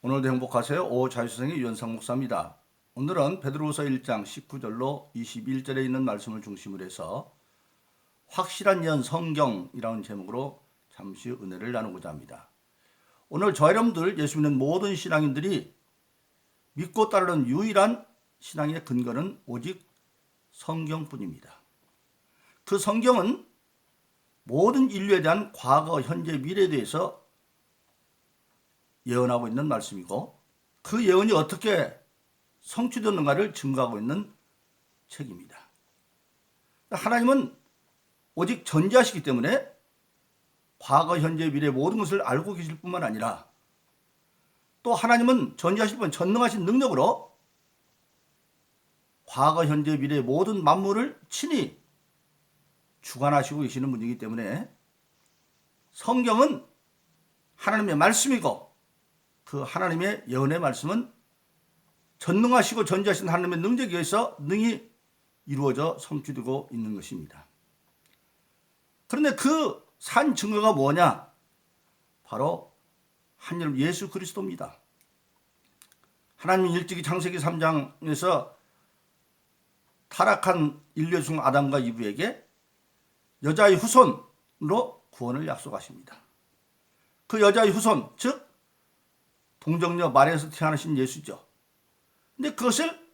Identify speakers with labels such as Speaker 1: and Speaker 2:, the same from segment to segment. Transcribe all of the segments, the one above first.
Speaker 1: 오늘도 행복하세요. 오자유선생의 유현상 목사입니다. 오늘은 베드로후서 1장 19절로 21절에 있는 말씀을 중심으로 해서 확실한 예언 성경이라는 제목으로 잠시 은혜를 나누고자 합니다. 오늘 저와 여러분들 예수 믿는 모든 신앙인들이 믿고 따르는 유일한 신앙의 근거는 오직 성경뿐입니다. 그 성경은 모든 인류에 대한 과거, 현재, 미래에 대해서 예언하고 있는 말씀이고 그 예언이 어떻게 성취되는가를 증거하고 있는 책입니다. 하나님은 오직 전지하시기 때문에 과거, 현재, 미래 모든 것을 알고 계실 뿐만 아니라 또 하나님은 전지하실 분 전능하신 능력으로 과거, 현재, 미래 모든 만물을 친히 주관하시고 계시는 분이기 때문에 성경은 하나님의 말씀이고 그 하나님의 예언의 말씀은 전능하시고 전지하신 하나님의 능력에 의해서 능히 이루어져 성취되고 있는 것입니다. 그런데 그 산 증거가 뭐냐? 바로 한 이름 예수 그리스도입니다. 하나님은 일찍이 창세기 3장에서 타락한 인류 중 아담과 이브에게 여자의 후손으로 구원을 약속하십니다. 그 여자의 후손, 즉 동정녀 마리아에서 태어나신 예수죠. 근데 그것을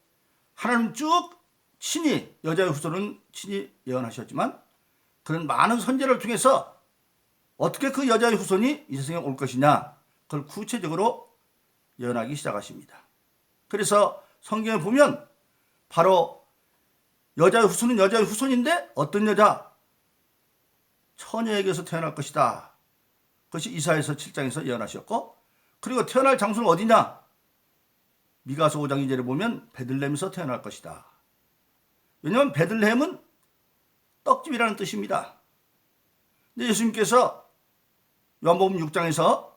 Speaker 1: 하나님 쭉 친히 여자의 후손은 친히 예언하셨지만 그런 많은 선지자를 통해서 어떻게 그 여자의 후손이 이 세상에 올 것이냐 그걸 구체적으로 예언하기 시작하십니다. 그래서 성경에 보면 바로 여자의 후손은 여자의 후손인데 어떤 여자? 처녀에게서 태어날 것이다. 그것이 이사야서 7장에서 예언하셨고 그리고 태어날 장소는 어디냐? 미가서 5장 2절에 보면 베들레헴에서 태어날 것이다. 왜냐하면 베들레헴은 떡집이라는 뜻입니다. 근데 예수님께서 요한복음 6장에서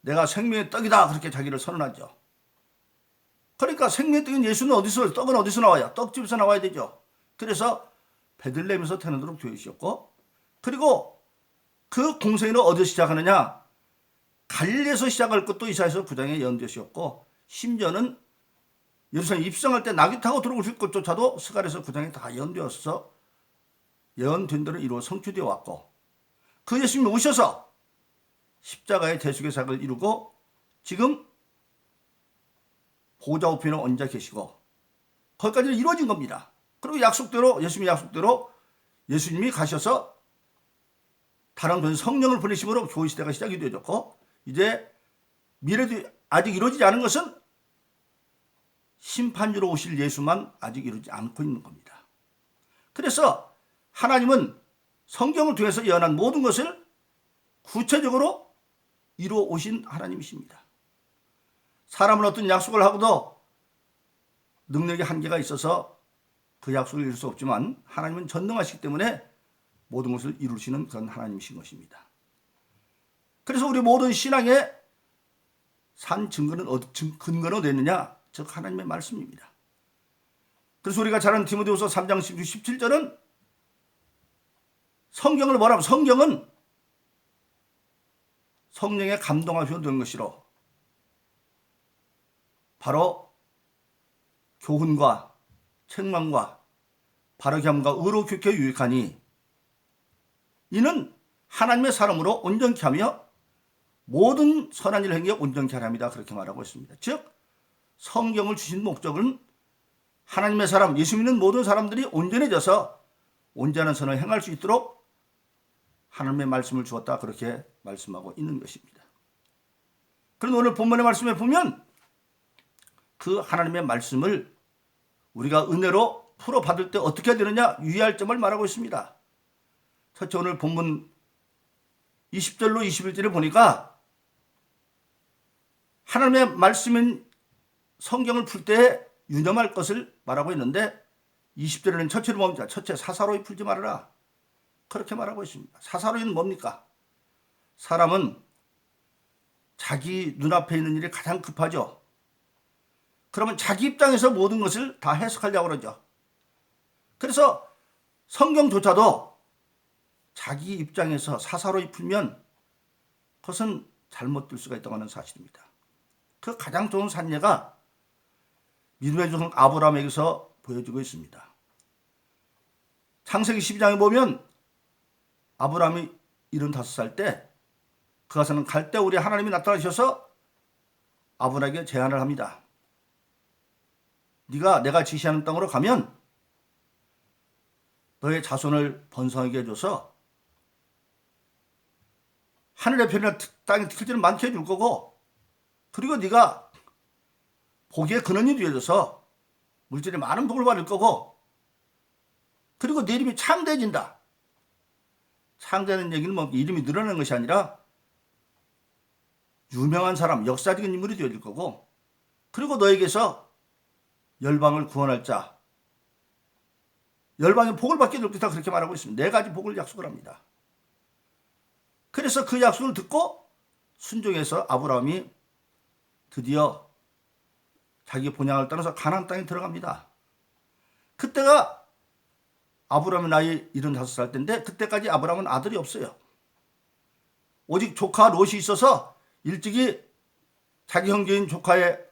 Speaker 1: 내가 생명의 떡이다 그렇게 자기를 선언하죠. 그러니까 생명의 떡인 예수는 어디서 떡은 어디서 나와요? 떡집에서 나와야 되죠. 그래서 베들레헴에서 태어나도록 되어 있었고 그리고 그 공생애는 어디서 시작하느냐? 갈릴리에서 시작할 것도 이사야서 9장에 예언되셨고 심지어는 예루살렘 입성할 때 나귀 타고 들어오실 것조차도 스가랴서 9장에 다 예언되어서 예언된 대로 이루어 성취되어 왔고 그 예수님이 오셔서 십자가의 대속의 사역을 이루고 지금 보좌 우편에 앉아 계시고 거기까지 이루어진 겁니다. 그리고 약속대로 예수님의 약속대로 예수님이 가셔서 다른 분 성령을 보내심으로 교회 시대가 시작이 되었고 이제 미래도 아직 이루어지지 않은 것은 심판주로 오실 예수만 아직 이루어지지 않고 있는 겁니다. 그래서 하나님은 성경을 통해서 예언한 모든 것을 구체적으로 이루어 오신 하나님이십니다. 사람은 어떤 약속을 하고도 능력의 한계가 있어서 그 약속을 이룰 수 없지만 하나님은 전능하시기 때문에 모든 것을 이루시는 그런 하나님이신 것입니다. 그래서 우리 모든 신앙의 산 근거는 어디 있느냐? 즉 하나님의 말씀입니다. 그래서 우리가 잘 아는 디모데후서 3장 17절은 성경을 뭐라고? 성경은 성령의 감동하셔 된 것이로 바로 교훈과 책망과 바르게 함과 의로 교육에 유익하니 이는 하나님의 사람으로 온전케 하며 모든 선한 일을 행해 온전케 하랍니다. 그렇게 말하고 있습니다. 즉 성경을 주신 목적은 하나님의 사람, 예수 믿는 모든 사람들이 온전해져서 온전한 선을 행할 수 있도록 하나님의 말씀을 주었다 그렇게 말씀하고 있는 것입니다. 그런데 오늘 본문의 말씀에 보면 그 하나님의 말씀을 우리가 은혜로 풀어받을 때 어떻게 해야 되느냐 유의할 점을 말하고 있습니다. 첫째 오늘 본문 20절로 21절을 보니까 하나님의 말씀인 성경을 풀 때 유념할 것을 말하고 있는데 20절에는 첫째로 뭡니까? 첫째 사사로이 풀지 말아라. 그렇게 말하고 있습니다. 사사로이는 뭡니까? 사람은 자기 눈앞에 있는 일이 가장 급하죠. 그러면 자기 입장에서 모든 것을 다 해석하려고 그러죠. 그래서 성경조차도 자기 입장에서 사사로이 풀면 그것은 잘못 될 수가 있다고 하는 사실입니다. 그 가장 좋은 산례가 믿음의 종 아브라함에게서 보여지고 있습니다. 창세기 12장에 보면 아브라함이 75살 때 그가서는 갈대 우리 하나님이 나타나셔서 아브라함에게 제안을 합니다. 네가 내가 지시하는 땅으로 가면 너의 자손을 번성하게 해줘서 하늘의 별이나 땅의 틀들을 많게 해줄 거고, 그리고 네가 복의 근원이 되어져서 물질에 많은 복을 받을 거고, 그리고 네 이름이 창대해진다. 창대하는 얘기는 뭐 이름이 늘어나는 것이 아니라 유명한 사람, 역사적인 인물이 되어질 거고, 그리고 너에게서 열방을 구원할 자, 열방의 복을 받게 될 것이다, 그렇게 말하고 있습니다. 4가지 복을 약속을 합니다. 그래서 그 약속을 듣고 순종해서 아브라함이 드디어 자기 본향을 떠나서 가나안 땅에 들어갑니다. 그때가 아브라함의 나이 75살 때인데, 그때까지 아브라함은 아들이 없어요. 오직 조카 롯이 있어서 일찍이 자기 형제인 조카의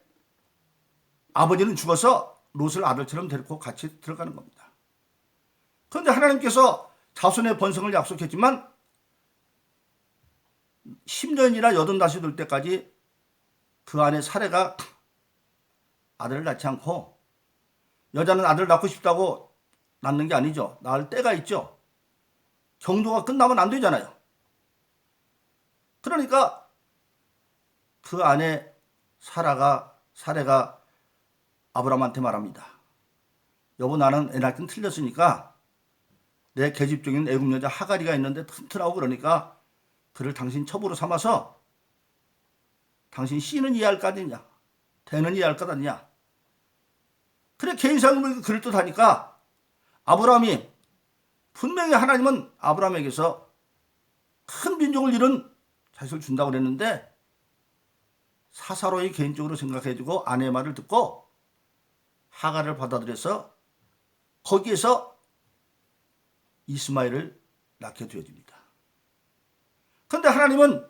Speaker 1: 아버지는 죽어서 롯을 아들처럼 데리고 같이 들어가는 겁니다. 그런데 하나님께서 자손의 번성을 약속했지만 10년이나 80이 될 때까지 그 안에 사례가 아들을 낳지 않고, 여자는 아들을 낳고 싶다고 낳는 게 아니죠. 낳을 때가 있죠. 경도가 끝나면 안 되잖아요. 그러니까 그 안에 사례가 아브라함한테 말합니다. 여보, 나는 애 낳기는 틀렸으니까 내 계집 중인 애굽 여자 하가리가 있는데 튼튼하고 그러니까 그를 당신 첩으로 삼아서 당신 씨는 이해할 거 아니냐, 대는 이해할 것 아니냐. 그래, 개인상으로 그럴듯하니까 아브라함이, 분명히 하나님은 아브라함에게서 큰 민족을 이룬 자식을 준다고 그랬는데 사사로이 개인적으로 생각해주고 아내의 말을 듣고 하갈을 받아들여서 거기에서 이스마엘을 낳게 되어집니다. 그런데 하나님은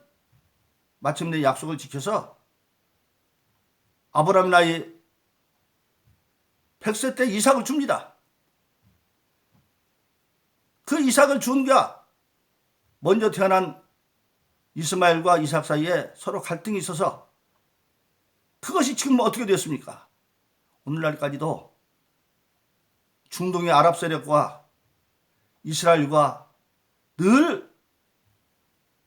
Speaker 1: 마침내 약속을 지켜서 아브라함 나이 100세 때 이삭을 줍니다. 그 이삭을 준 게 먼저 태어난 이스마엘과 이삭 사이에 서로 갈등이 있어서 그것이 지금 어떻게 되었습니까? 오늘날까지도 중동의 아랍 세력과 이스라엘과 늘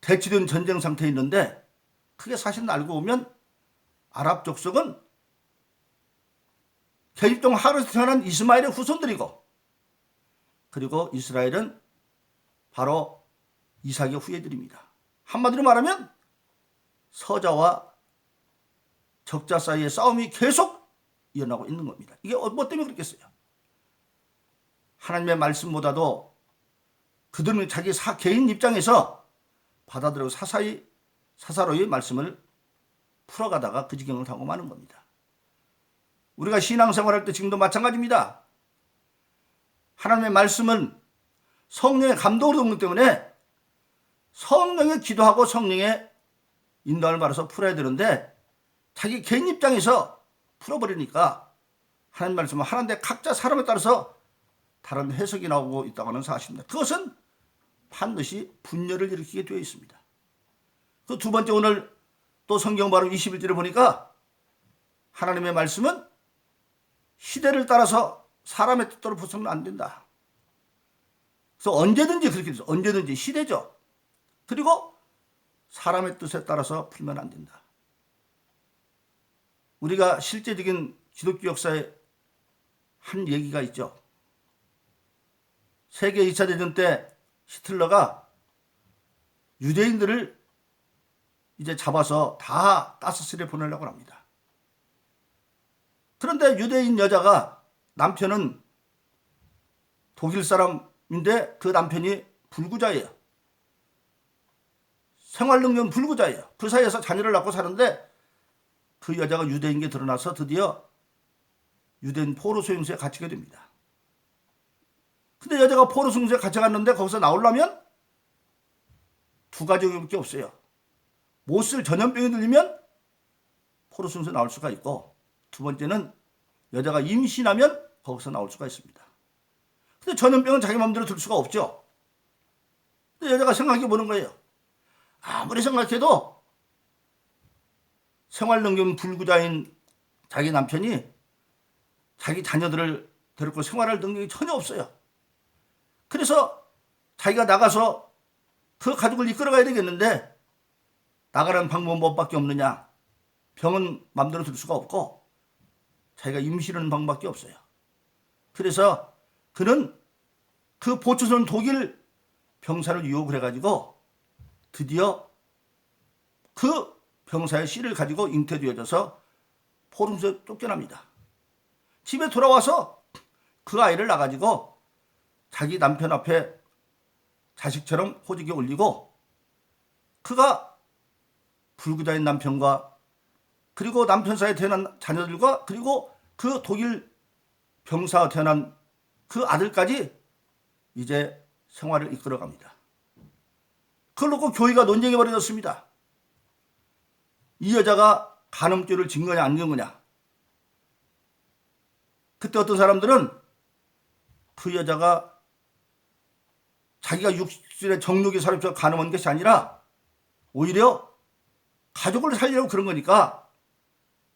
Speaker 1: 대치된 전쟁 상태에 있는데, 그게 사실 알고 보면 아랍 족속은 계집종 하갈에서 태어난 이스마엘의 후손들이고, 그리고 이스라엘은 바로 이삭의 후예들입니다. 한마디로 말하면 서자와 적자 사이의 싸움이 계속 이어나고 있는 겁니다. 이게 뭐 때문에 그렇겠어요? 하나님의 말씀보다도 그들은 자기 개인 입장에서 받아들이고 사사로이 말씀을 풀어가다가 그 지경을 타고 마는 겁니다. 우리가 신앙생활할 때 지금도 마찬가지입니다. 하나님의 말씀은 성령의 감동으로 듣기 때문에 성령의 기도하고 성령의 인도함을 받아서 풀어야 되는데, 자기 개인 입장에서 풀어버리니까 하나님 말씀은 하나인데 각자 사람에 따라서 다른 해석이 나오고 있다고 하는 사실입니다. 그것은 반드시 분열을 일으키게 되어 있습니다. 그 두 번째, 오늘 또 성경 바로 21절을 보니까 하나님의 말씀은 시대를 따라서 사람의 뜻대로 부수면 안 된다. 그래서 언제든지 그렇게 돼서 언제든지 시대죠. 그리고 사람의 뜻에 따라서 풀면 안 된다. 우리가 실제적인 기독교 역사에 한 얘기가 있죠. 세계 2차 대전 때 히틀러가 유대인들을 이제 잡아서 다 가스실에 보내려고 합니다. 그런데 유대인 여자가, 남편은 독일 사람인데 그 남편이 불구자예요. 생활능력 불구자예요. 그 사이에서 자녀를 낳고 사는데 그 여자가 유대인 게 드러나서 드디어 유대인 포로 수용소에 갇히게 됩니다. 근데 여자가 포로 수용소에 갇혀갔는데 거기서 나오려면 두 가지밖에 없어요. 못 쓸 전염병이 들리면 포르순에서 나올 수가 있고, 두 번째는 여자가 임신하면 거기서 나올 수가 있습니다. 근데 전염병은 자기 마음대로 들 수가 없죠. 근데 여자가 생각해 보는 거예요. 아무리 생각해도 생활능력 불구자인 자기 남편이 자기 자녀들을 데리고 생활할 능력이 전혀 없어요. 그래서 자기가 나가서 그 가족을 이끌어가야 되겠는데 나가라는 방법은 뭐밖에 없느냐. 병은 마음대로 들 수가 없고 자기가 임신하는 방법밖에 없어요. 그래서 그는 그 보초선 독일 병사를 유혹을 해가지고 드디어 그 병사의 씨를 가지고 잉태되어져서 포름에서 쫓겨납니다. 집에 돌아와서 그 아이를 낳아가지고 자기 남편 앞에 자식처럼 호적에 올리고 그가 불구자인 남편과 그리고 남편 사이에 태어난 자녀들과 그리고 그 독일 병사가 태어난 그 아들까지 이제 생활을 이끌어갑니다. 그걸 놓고 교회가 논쟁이 벌어졌습니다. 이 여자가 간음죄를 진 거냐 안 진 거냐. 그때 어떤 사람들은 그 여자가 자기가 육신의 정욕이 사로잡혀 간음한 것이 아니라 오히려 가족을 살리려고 그런 거니까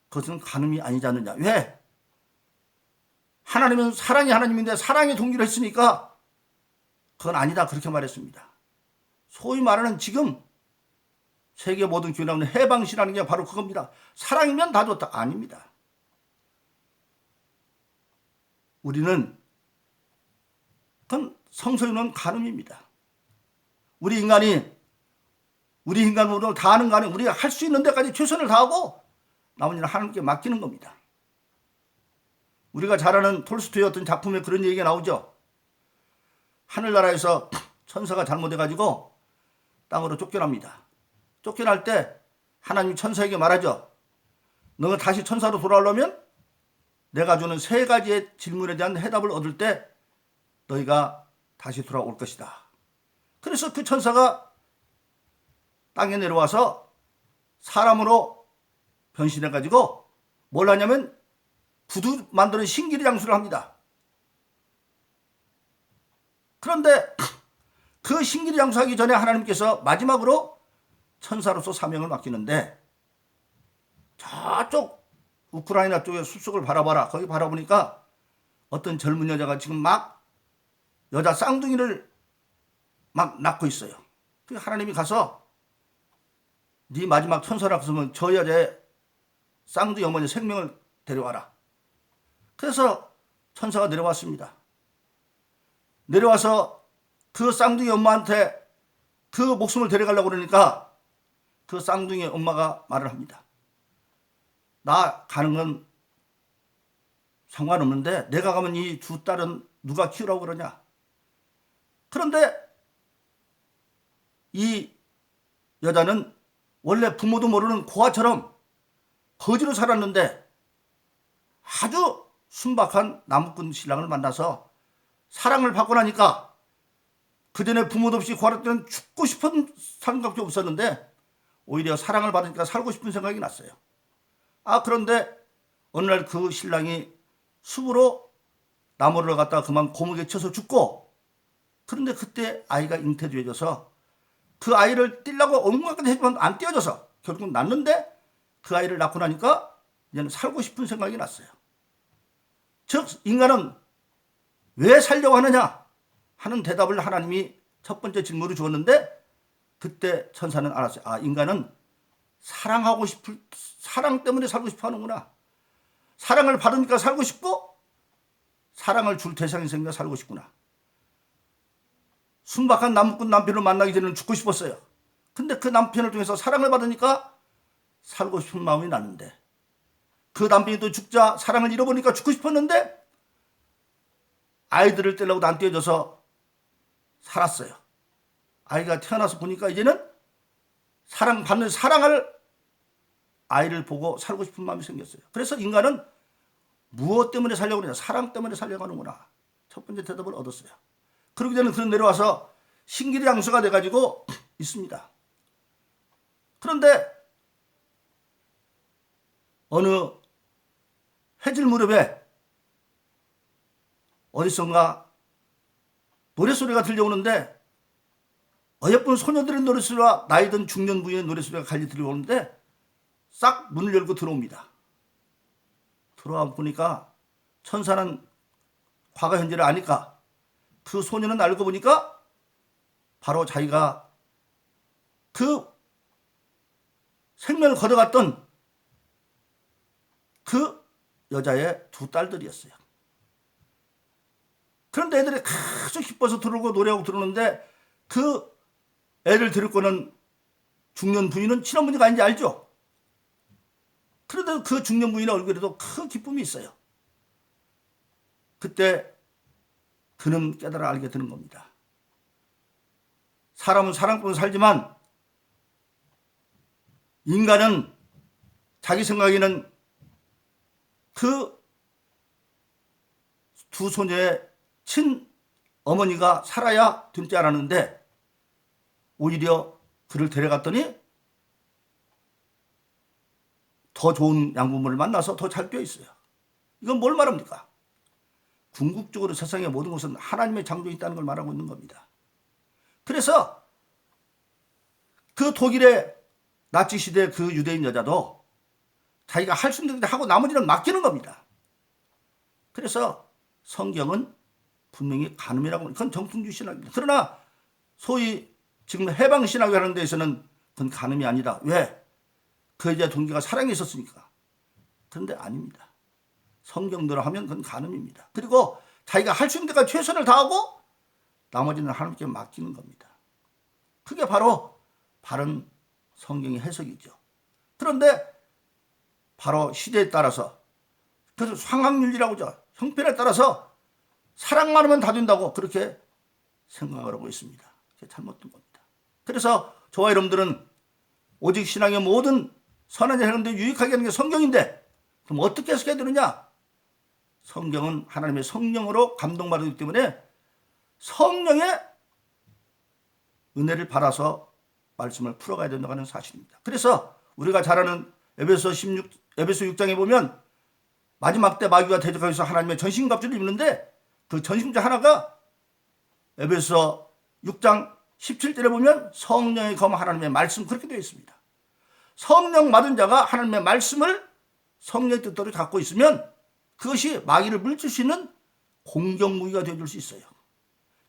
Speaker 1: 그것은 간음이 아니지 않느냐. 왜? 하나님은 사랑이 하나님인데 사랑의 동기를 했으니까 그건 아니다 그렇게 말했습니다. 소위 말하는 지금 세계 모든 교회 나오는 해방시라는 게 바로 그겁니다. 사랑이면 다 좋다. 아닙니다. 우리는 그건 성서에는 간음입니다. 우리 인간으로 다 하는 간에 우리가 할 수 있는 데까지 최선을 다하고 남은 일은 하나님께 맡기는 겁니다. 우리가 잘 아는 톨스토이 어떤 작품에 그런 얘기가 나오죠. 하늘나라에서 천사가 잘못해가지고 땅으로 쫓겨납니다. 쫓겨날 때 하나님이 천사에게 말하죠. 너가 다시 천사로 돌아오려면 내가 주는 세 가지의 질문에 대한 해답을 얻을 때 너희가 다시 돌아올 것이다. 그래서 그 천사가 땅에 내려와서 사람으로 변신해가지고 뭘 하냐면 구두 만드는 신기리 장수를 합니다. 그런데 그 신기리 장수하기 전에 하나님께서 마지막으로 천사로서 사명을 맡기는데 저쪽 우크라이나 쪽의 숲속을 바라봐라. 거기 바라보니까 어떤 젊은 여자가 지금 막 여자 쌍둥이를 막 낳고 있어요. 그 하나님이 가서 네 마지막 천사라고 하면 저 여자의 쌍둥이 어머니 생명을 데려와라. 그래서 천사가 내려왔습니다. 내려와서 그 쌍둥이 엄마한테 그 목숨을 데려가려고 그러니까 그 쌍둥이 엄마가 말을 합니다. 나 가는 건 상관없는데 내가 가면 이 두 딸은 누가 키우라고 그러냐. 그런데 이 여자는 원래 부모도 모르는 고아처럼 거지로 살았는데 아주 순박한 나무꾼 신랑을 만나서 사랑을 받고 나니까 그전에 부모도 없이 고아를 때는 죽고 싶은 생각이 없었는데 오히려 사랑을 받으니까 살고 싶은 생각이 났어요. 그런데 어느 날 그 신랑이 숲으로 나무를 갖다가 그만 고목에 쳐서 죽고 그런데 그때 아이가 잉태되어져서 그 아이를 떼려고 온갖 걸 했지만 안 떼어져서 결국은 낳는데 그 아이를 낳고 나니까 이제는 살고 싶은 생각이 났어요. 즉 인간은 왜 살려고 하느냐 하는 대답을 하나님이 첫 번째 질문으로 주었는데 그때 천사는 알았어요. 인간은 사랑 때문에 살고 싶어 하는구나. 사랑을 받으니까 살고 싶고 사랑을 줄 대상이 생겨 살고 싶구나. 순박한 나무꾼 남편을 만나기 전에는 죽고 싶었어요. 근데 그 남편을 통해서 사랑을 받으니까 살고 싶은 마음이 났는데 그 남편이 또 죽자 사랑을 잃어버리니까 죽고 싶었는데 아이들을 떼려고 안 떼어져서 살았어요. 아이가 태어나서 보니까 이제는 사랑받는 사랑을 아이를 보고 살고 싶은 마음이 생겼어요. 그래서 인간은 무엇 때문에 살려고 그러냐? 사랑 때문에 살려고 하는구나. 첫 번째 대답을 얻었어요. 그러기 전에 그는 내려와서 신기리 장수가 돼가지고 있습니다. 그런데 어느 해질 무렵에 어디선가 노래소리가 들려오는데 어여쁜 소녀들의 노래소리와 나이든 중년 부인의 노래소리가 갈리 들려오는데 싹 문을 열고 들어옵니다. 들어와 보니까 천사는 과거 현재를 아니까 그 소녀는 알고 보니까 바로 자기가 그 생명을 걷어갔던 그 여자의 두 딸들이었어요. 그런데 애들이 아주 기뻐서 들어오고 노래하고 들어오는데 그 애를 들을 거는 중년 부인은 친어머니가 아닌지 알죠? 그런데 그 중년 부인의 얼굴에도 큰 기쁨이 있어요. 그때 그는 깨달아 알게 되는 겁니다. 사람은 사랑꾼으로 살지만 인간은 자기 생각에는 그 두 소녀의 친어머니가 살아야 될 줄 알았는데 오히려 그를 데려갔더니 더 좋은 양부모를 만나서 더 잘 뼈 있어요. 이건 뭘 말합니까? 궁극적으로 세상의 모든 것은 하나님의 창조에 있다는 걸 말하고 있는 겁니다. 그래서 그 독일의 나치 시대 그 유대인 여자도 자기가 할 수 있는 데 하고 나머지는 맡기는 겁니다. 그래서 성경은 분명히 간음이라고, 그건 정통주의 신학입니다. 그러나 소위 지금 해방신학을 하는 데에서는 그건 간음이 아니다. 왜? 그 여자 동기가 사랑이 있었으니까. 그런데 아닙니다. 성경대로 하면 그건 간음입니다. 그리고 자기가 할 수 있는 데까지 최선을 다하고 나머지는 하나님께 맡기는 겁니다. 그게 바로 바른 성경의 해석이죠. 그런데 바로 시대에 따라서, 그래서 상황윤리라고 하죠. 형편에 따라서 사랑만 하면 다 된다고 그렇게 생각을 하고 있습니다. 그게 잘못된 겁니다. 그래서 저와 여러분들은 오직 신앙의 모든 선한 일 하는데 유익하게 하는 게 성경인데, 그럼 어떻게 해석해야 되느냐? 성경은 하나님의 성령으로 감동받기 때문에 성령의 은혜를 받아서 말씀을 풀어가야 된다고 하는 사실입니다. 그래서 우리가 잘 아는 에베소 6장에 보면 마지막 때 마귀가 대적하기 위해서 하나님의 전신갑주를 입는데 그 전신갑주 하나가 에베소 6장 17절에 보면 성령의 검 하나님의 말씀, 그렇게 되어 있습니다. 성령 받은 자가 하나님의 말씀을 성령의 뜻대로 갖고 있으면 그것이 마귀를 물질 수 있는 공격무기가 되어줄 수 있어요.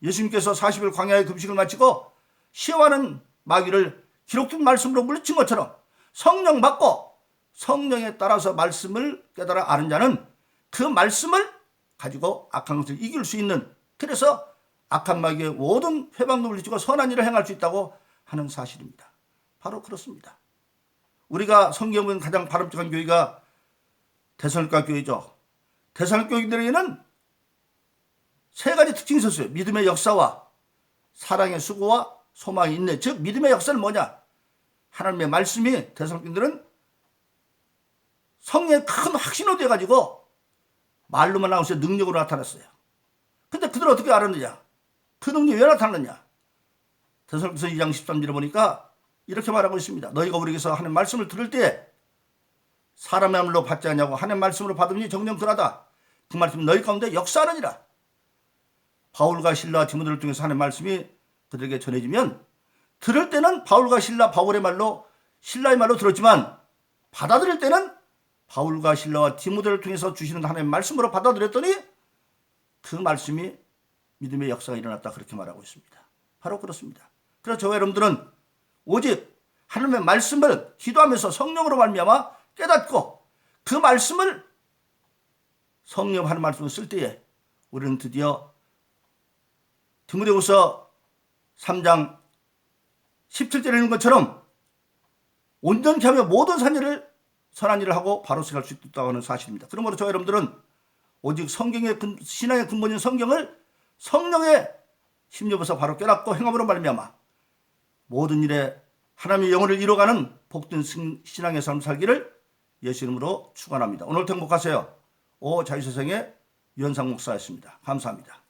Speaker 1: 예수님께서 40일 광야의 금식을 마치고 시험하는 마귀를 기록된 말씀으로 물리친 것처럼 성령 받고 성령에 따라서 말씀을 깨달아 아는 자는 그 말씀을 가지고 악한 것을 이길 수 있는, 그래서 악한 마귀의 모든 회방도 물리치고 선한 일을 행할 수 있다고 하는 사실입니다. 바로 그렇습니다. 우리가 성경은 가장 바람직한 교회가 데살로니가 교회죠. 데살로니가 교인들에게는 세 가지 특징이 있었어요. 믿음의 역사와 사랑의 수고와 소망의 인내. 즉 믿음의 역사는 뭐냐? 하나님의 말씀이 데살로니가들은 성령의 큰 확신으로 돼가지고 말로만 나오면서 능력으로 나타났어요. 근데 그들은 어떻게 알았느냐? 그 능력이 왜 나타났느냐? 데살로니가서 2장 13절에 보니까 이렇게 말하고 있습니다. 너희가 우리에게서 하는 말씀을 들을 때에 사람의 말로 받지 않냐고 하나님의 말씀으로 받으니 정녕 그러하다. 그 말씀은 너희 가운데 역사하느니라. 바울과 실라와 디모데를 통해서 하는 말씀이 그들에게 전해지면 들을 때는 바울과 실라, 바울의 말로 실라의 말로 들었지만 받아들일 때는 바울과 실라와 디모데를 통해서 주시는 하나님의 말씀으로 받아들였더니 그 말씀이 믿음의 역사가 일어났다, 그렇게 말하고 있습니다. 바로 그렇습니다. 그래서 저와 여러분들은 오직 하나님의 말씀을 기도하면서 성령으로 말미암아 깨닫고 그 말씀을 성령 하는 말씀을 쓸 때에 우리는 드디어 디모데후서 3장 17절에 있는 것처럼 온전케 하며 모든 선한 일을 하고 바로 생각할 수 있다고 하는 사실입니다. 그러므로 저와 여러분들은 오직 성경의 신앙의 근본인 성경을 성령의 심령에서 바로 깨닫고 행함으로 말미암아 모든 일에 하나님의 영혼을 이뤄가는 복된 신앙의 삶 살기를 예수 이름으로 축원합니다. 오늘도 행복하세요. 자유세상의 유현상 목사였습니다. 감사합니다.